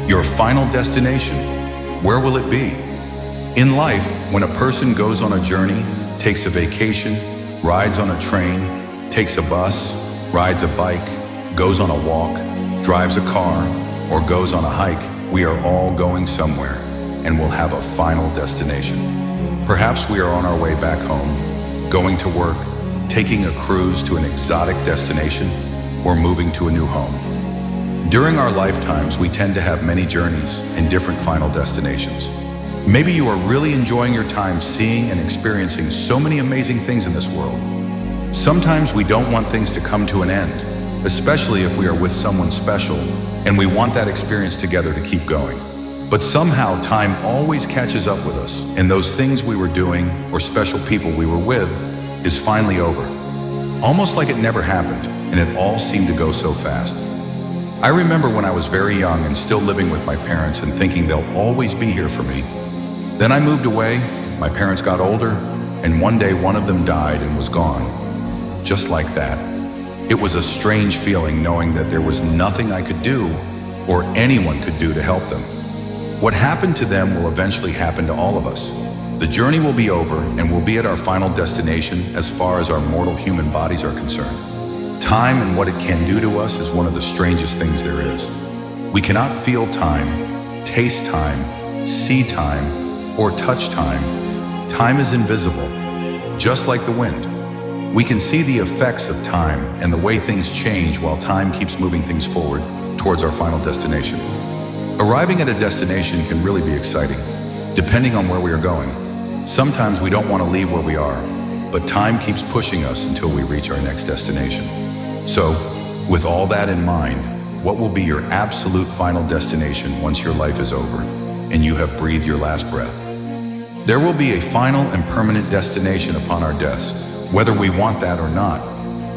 Your final destination, where will it be? In life, when a person goes on a journey, takes a vacation, rides on a train, takes a bus, rides a bike, goes on a walk, drives a car, or goes on a hike, we are all going somewhere and will have a final destination. Perhaps we are on our way back home, going to work, taking a cruise to an exotic destination, or moving to a new home. During our lifetimes, we tend to have many journeys and different final destinations. Maybe you are really enjoying your time seeing and experiencing so many amazing things in this world. Sometimes we don't want things to come to an end, especially if we are with someone special and we want that experience together to keep going. But somehow time always catches up with us, and those things we were doing or special people we were with is finally over. Almost like it never happened, and it all seemed to go so fast. I remember when I was very young and still living with my parents and thinking they'll always be here for me. Then I moved away, my parents got older, and one day one of them died and was gone. Just like that. It was a strange feeling knowing that there was nothing I could do or anyone could do to help them. What happened to them will eventually happen to all of us. The journey will be over and we'll be at our final destination as far as our mortal human bodies are concerned. Time and what it can do to us is one of the strangest things there is. We cannot feel time, taste time, see time, or touch time. Time is invisible, just like the wind. We can see the effects of time and the way things change while time keeps moving things forward towards our final destination. Arriving at a destination can really be exciting, depending on where we are going. Sometimes we don't want to leave where we are, but time keeps pushing us until we reach our next destination. So, with all that in mind, what will be your absolute final destination once your life is over and you have breathed your last breath? There will be a final and permanent destination upon our deaths, whether we want that or not.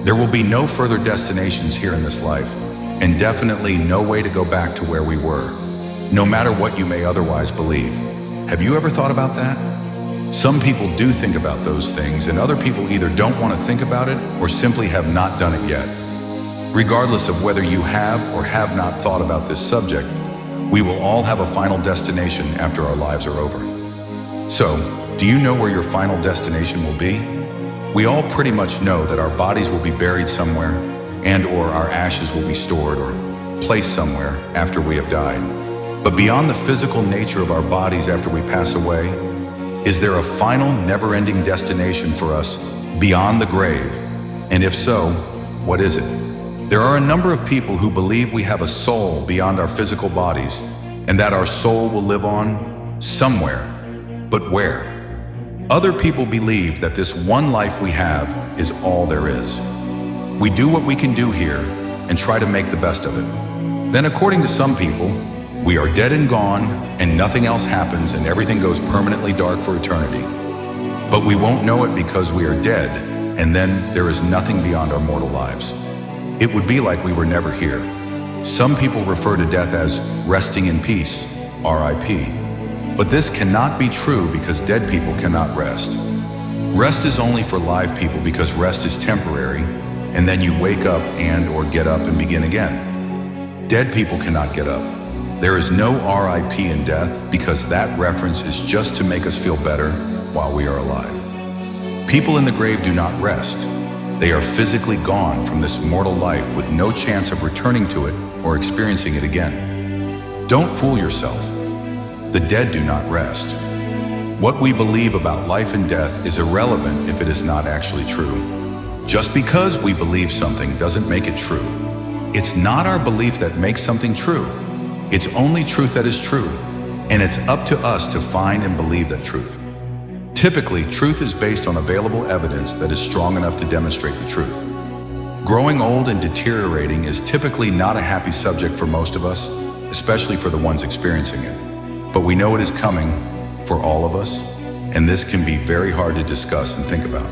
There will be no further destinations here in this life, and definitely no way to go back to where we were, no matter what you may otherwise believe. Have you ever thought about that? Some people do think about those things, and other people either don't want to think about it or simply have not done it yet. Regardless of whether you have or have not thought about this subject, we will all have a final destination after our lives are over. So, do you know where your final destination will be? We all pretty much know that our bodies will be buried somewhere and/or our ashes will be stored or placed somewhere after we have died. But beyond the physical nature of our bodies after we pass away, is there a final, never-ending destination for us beyond the grave? And if so, what is it? There are a number of people who believe we have a soul beyond our physical bodies and that our soul will live on somewhere. But where? Other people believe that this one life we have is all there is. We do what we can do here and try to make the best of it. Then, according to some people, we are dead and gone and nothing else happens and everything goes permanently dark for eternity. But we won't know it because we are dead, and then there is nothing beyond our mortal lives. It would be like we were never here. Some people refer to death as resting in peace, RIP. But this cannot be true because dead people cannot rest. Rest is only for live people because rest is temporary, and then you wake up and/or get up and begin again. Dead people cannot get up. There is no RIP in death because that reference is just to make us feel better while we are alive. People in the grave do not rest. They are physically gone from this mortal life with no chance of returning to it or experiencing it again. Don't fool yourself. The dead do not rest. What we believe about life and death is irrelevant if it is not actually true. Just because we believe something doesn't make it true. It's not our belief that makes something true. It's only truth that is true, and it's up to us to find and believe that truth. Typically, truth is based on available evidence that is strong enough to demonstrate the truth. Growing old and deteriorating is typically not a happy subject for most of us, especially for the ones experiencing it. But we know it is coming for all of us, and this can be very hard to discuss and think about.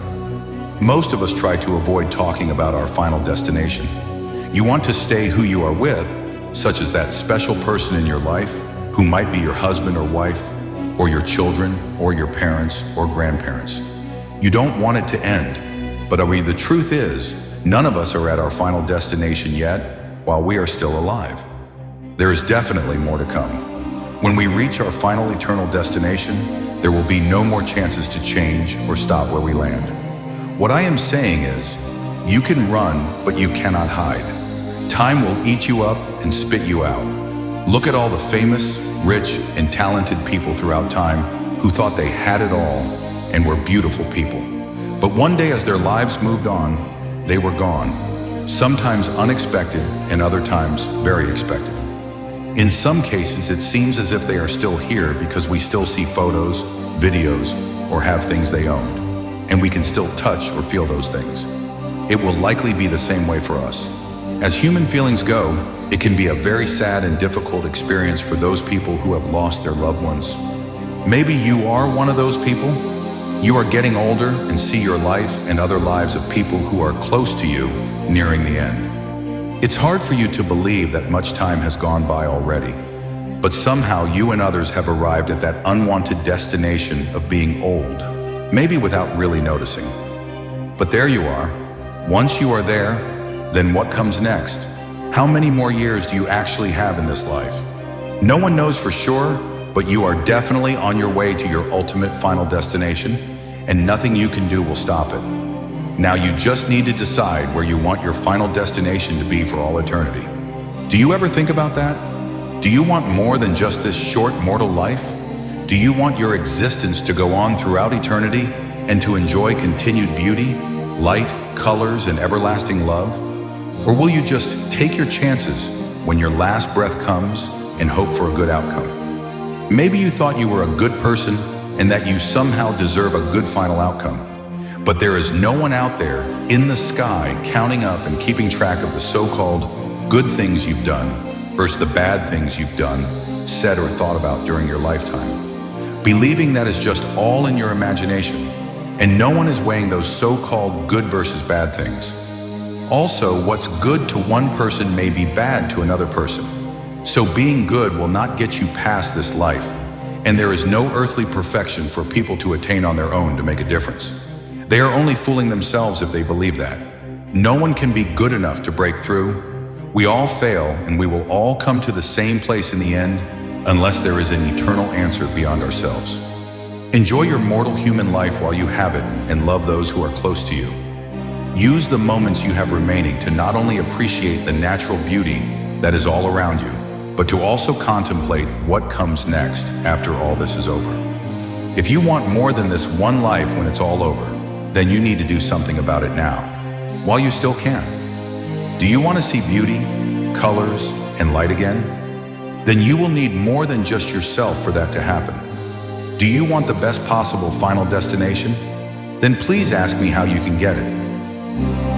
Most of us try to avoid talking about our final destination. You want to stay who you are with, such as that special person in your life who might be your husband or wife, or your children, or your parents or grandparents. You don't want it to end, but the truth is, none of us are at our final destination yet while we are still alive. there is definitely more to come. When we reach our final eternal destination, there will be no more chances to change or stop where we land. What I am saying is, you can run, but you cannot hide. Time will eat you up and spit you out. Look at all the famous, rich, and talented people throughout time who thought they had it all and were beautiful people. But one day as their lives moved on, they were gone. Sometimes unexpected and other times very expected. In some cases, it seems as if they are still here because we still see photos, videos, or have things they owned, and we can still touch or feel those things. It will likely be the same way for us. As human feelings go, it can be a very sad and difficult experience for those people who have lost their loved ones. Maybe you are one of those people. You are getting older and see your life and other lives of people who are close to you nearing the end. It's hard for you to believe that much time has gone by already, but somehow you and others have arrived at that unwanted destination of being old, maybe without really noticing. But there you are. Once you are there, then what comes next? How many more years do you actually have in this life? No one knows for sure, but you are definitely on your way to your ultimate final destination, and nothing you can do will stop it. Now you just need to decide where you want your final destination to be for all eternity. Do you ever think about that? Do you want more than just this short mortal life? Do you want your existence to go on throughout eternity and to enjoy continued beauty, light, colors, and everlasting love? Or will you just take your chances when your last breath comes and hope for a good outcome? Maybe you thought you were a good person and that you somehow deserve a good final outcome. But there is no one out there in the sky counting up and keeping track of the so-called good things you've done versus the bad things you've done, said, or thought about during your lifetime. Believing that is just all in your imagination, and no one is weighing those so-called good versus bad things. Also, what's good to one person may be bad to another person. So being good will not get you past this life, and there is no earthly perfection for people to attain on their own to make a difference. They are only fooling themselves if they believe that. No one can be good enough to break through. We all fail, and we will all come to the same place in the end, unless there is an eternal answer beyond ourselves. Enjoy your mortal human life while you have it, and love those who are close to you. Use the moments you have remaining to not only appreciate the natural beauty that is all around you, but to also contemplate what comes next after all this is over. If you want more than this one life when it's all over, then you need to do something about it now, while you still can. Do you want to see beauty, colors, and light again? Then you will need more than just yourself for that to happen. Do you want the best possible final destination? Then please ask me how you can get it.